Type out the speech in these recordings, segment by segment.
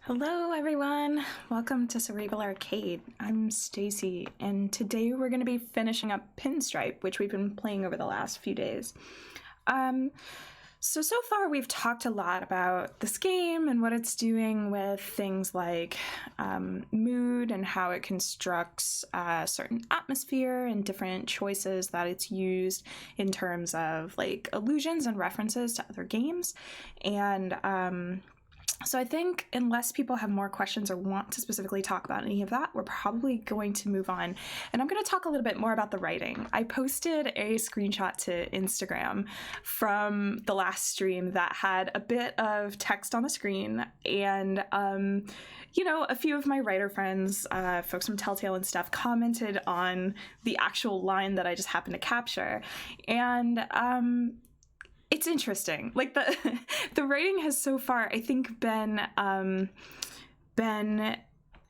Hello everyone, welcome to Cerebral Arcade. I'm Stacy, and today we're going to be finishing up Pinstripe, which we've been playing over the last few days. So far we've talked a lot about this game and what it's doing with things like mood and how it constructs a certain atmosphere and different choices that it's used in terms of like allusions and references to other games. And so I think unless people have more questions or want to specifically talk about any of that, we're probably going to move on. And I'm going to talk a little bit more about the writing. I posted a screenshot to Instagram from the last stream that had a bit of text on the screen. And, a few of my writer friends, folks from Telltale and stuff, commented on the actual line that I just happened to capture. And, it's interesting. Like the writing has so far, I think, been a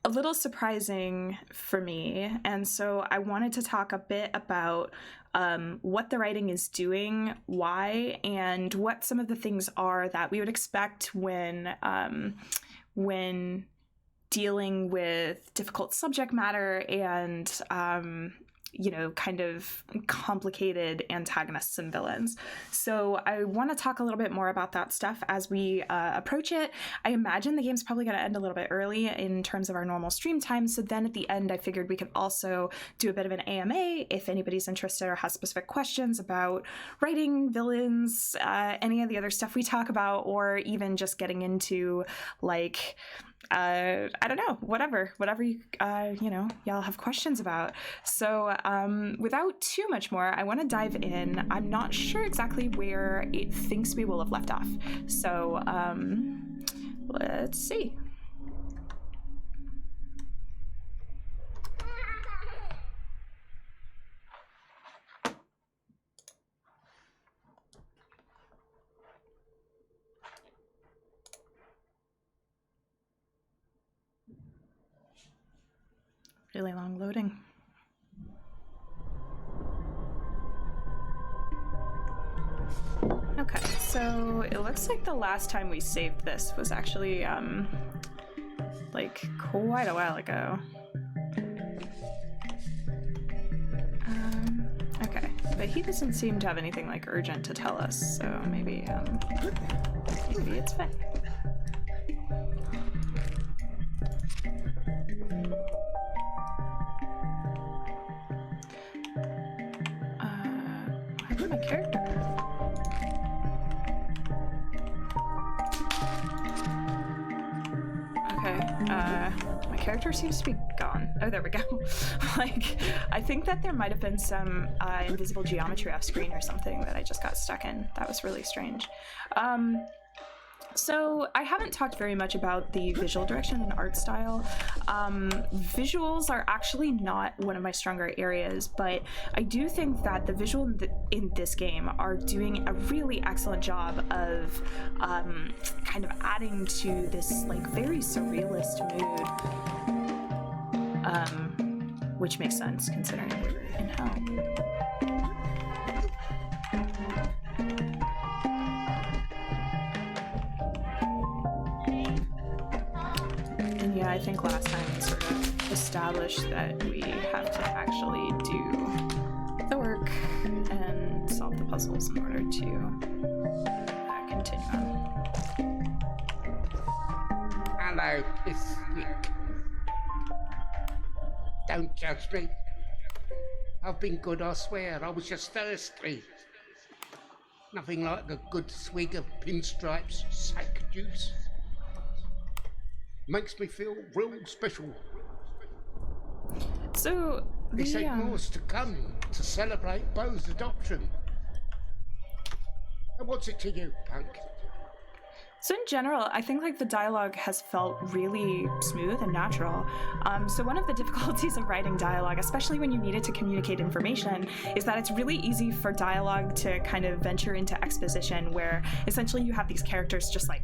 little surprising for me, and so I wanted to talk a bit about what the writing is doing, why, and what some of the things are that we would expect when dealing with difficult subject matter and kind of complicated antagonists and villains. So I want to talk a little bit more about that stuff as we approach it. I imagine the game's probably going to end a little bit early in terms of our normal stream time. So then at the end, I figured we could also do a bit of an AMA if anybody's interested or has specific questions about writing, villains, any of the other stuff we talk about, or even just getting into like I don't know, whatever you, y'all have questions about. So without too much more, I want to dive in. I'm not sure exactly where it thinks we will have left off. So let's see. Really long loading. Okay, so it looks like the last time we saved this was actually like quite a while ago. Okay, but he doesn't seem to have anything like urgent to tell us, so maybe it's fine. My character. Okay, my character seems to be gone. Oh, there we go. Like, I think that there might have been some invisible geometry off screen or something that I just got stuck in. That was really strange. So I haven't talked very much about the visual direction and art style. Visuals are actually not one of my stronger areas, but I do think that the visual in this game are doing a really excellent job of kind of adding to this like very surrealist mood, which makes sense considering we're in hell. Yeah, I think last time we sort of established that we have to actually do the work and solve the puzzles in order to continue on. Hello, it's Nick. Don't judge me. I've been good, I swear. I was just thirsty. Nothing like a good swig of Pinstripe's sack juice. Makes me feel real special. So they say more's to come to celebrate Beau's adoption. And what's it to you, punk? So in general, I think like the dialogue has felt really smooth and natural. So one of the difficulties of writing dialogue, especially when you need it to communicate information, is that it's really easy for dialogue to kind of venture into exposition where essentially you have these characters just like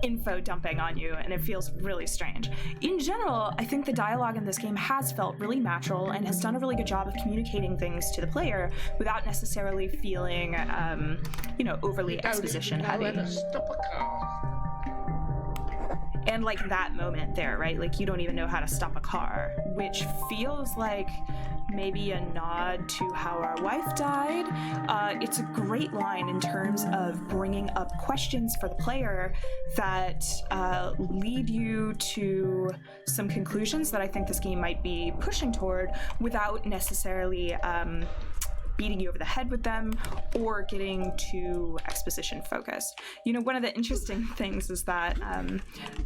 info dumping on you, and it feels really strange. In general, I think the dialogue in this game has felt really natural and has done a really good job of communicating things to the player without necessarily feeling, overly exposition heavy. And like that moment there, right? Like you don't even know how to stop a car, which feels like maybe a nod to how our wife died. It's a great line in terms of bringing up questions for the player that lead you to some conclusions that I think this game might be pushing toward without necessarily beating you over the head with them or getting too exposition focused. You know, one of the interesting things is that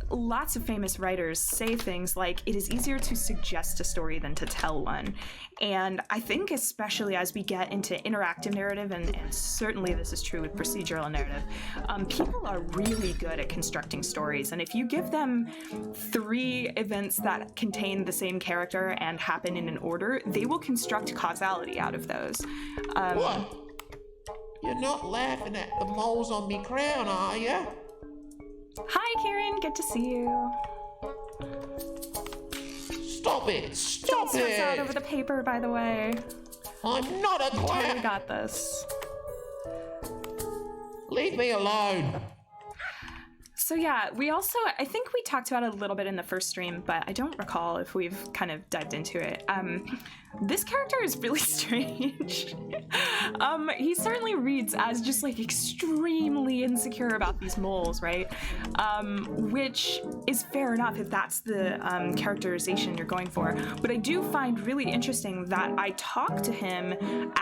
lots of famous writers say things like, it is easier to suggest a story than to tell one. And I think especially as we get into interactive narrative, and certainly this is true with procedural narrative, people are really good at constructing stories. And if you give them 3 events that contain the same character and happen in an order, they will construct causality out of those. What? You're not laughing at the moles on me crown, are you? Hi, Kieran. Good to see you. Stop it! Stop Don't stress out it! over the paper, by the way. I'm not a Totally clown! got this. Leave me alone! So yeah, we also, I think we talked about it a little bit in the first stream, but I don't recall if we've kind of dived into it. This character is really strange. He certainly reads as just like extremely insecure about these moles, right? Which is fair enough if that's the characterization you're going for. But I do find really interesting that I talk to him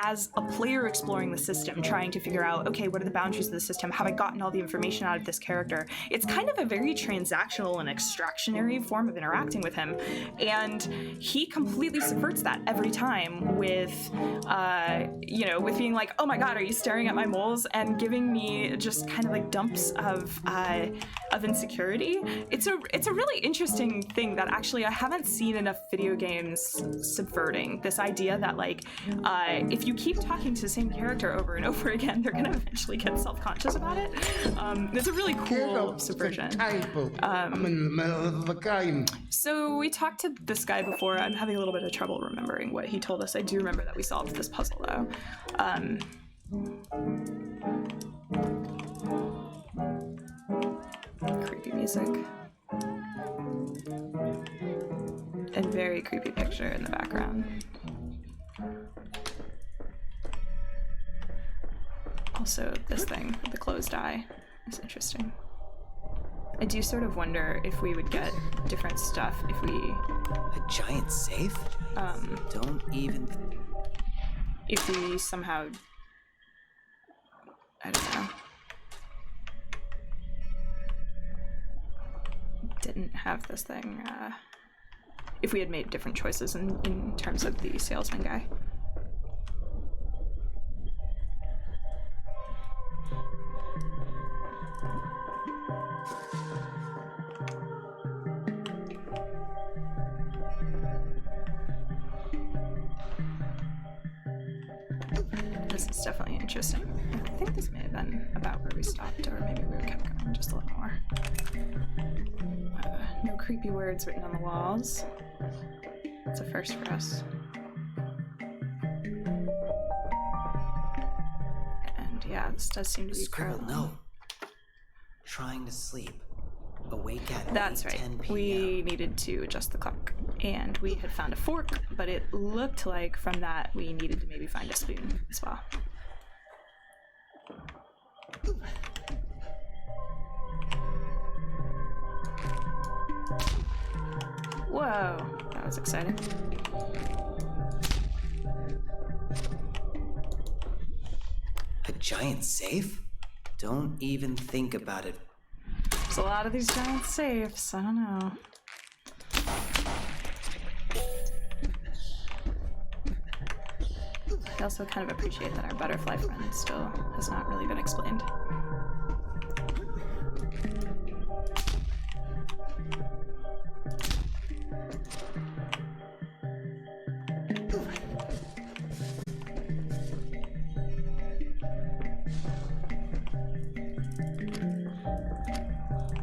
as a player exploring the system, trying to figure out, okay, what are the boundaries of the system? Have I gotten all the information out of this character? It's kind of a very transactional and extractionary form of interacting with him. And he completely subverts that every time with, with being like, oh my god, are you staring at my moles? And giving me just kind of like dumps of insecurity. It's a really interesting thing that actually I haven't seen enough video games subverting. This idea that like, if you keep talking to the same character over and over again, they're gonna eventually get self-conscious about it. It's a really cool subversion. I'm in the middle of the game. So we talked to this guy before. I'm having a little bit of trouble remembering what he told us. I do remember that we solved this puzzle though. Creepy music. A very creepy picture in the background. Also, this thing with the closed eye is interesting. I do sort of wonder if we would get different stuff if we... A giant safe? Don't even... If we somehow... I don't know. Didn't have this thing, if we had made different choices in terms of the salesman guy. This is definitely interesting. I think this may have been about where we stopped, or maybe we kept going just a little more. No creepy words written on the walls. It's a first for us. And yeah, this does seem to be Scribble parallel. note. Trying to sleep. Awake at That's right. 10 p.m. We needed to adjust the clock. And we had found a fork, but it looked like from that we needed to maybe find a spoon as well. Whoa, that was exciting. A giant safe? Don't even think about it. There's a lot of these giant safes. I don't know. I also kind of appreciate that our butterfly friend still has not really been explained.